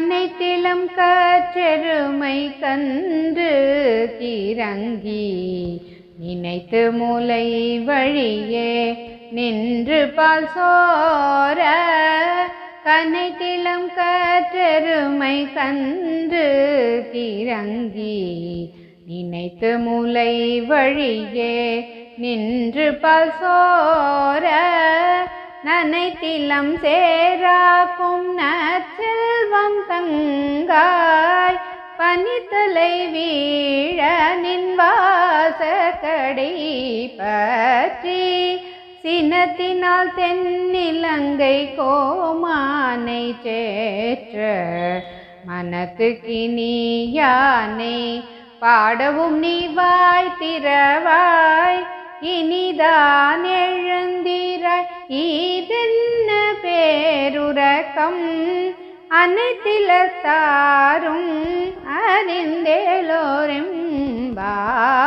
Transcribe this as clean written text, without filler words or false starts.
அனைத்திலும் காற்றெருமை கன்று கிறங்கி நினைத்து மூலை வழியே நின்று பால் சோர கனைத்திலும் காற்றெருமை கன்று கிறங்கி நினைத்து மூலை வழியே நின்று பால் சோர நனைத்திலம் சேராக்கும் நற்செல்வம் தங்காய் பனித்தலை வீழ நின் வாசக்கடை பற்றி சினத்தினால் தென்னிலங்கை கோமானை சேற்ற மனத்துக்கினியானை பாடவும் நீ வாய் திறவாய் இனிதான் எழுந்திராய் இதென்ன பேருரக்கம் அனைத்திலத்தாரும் அறிந்தேலோரெம்பாவாய்.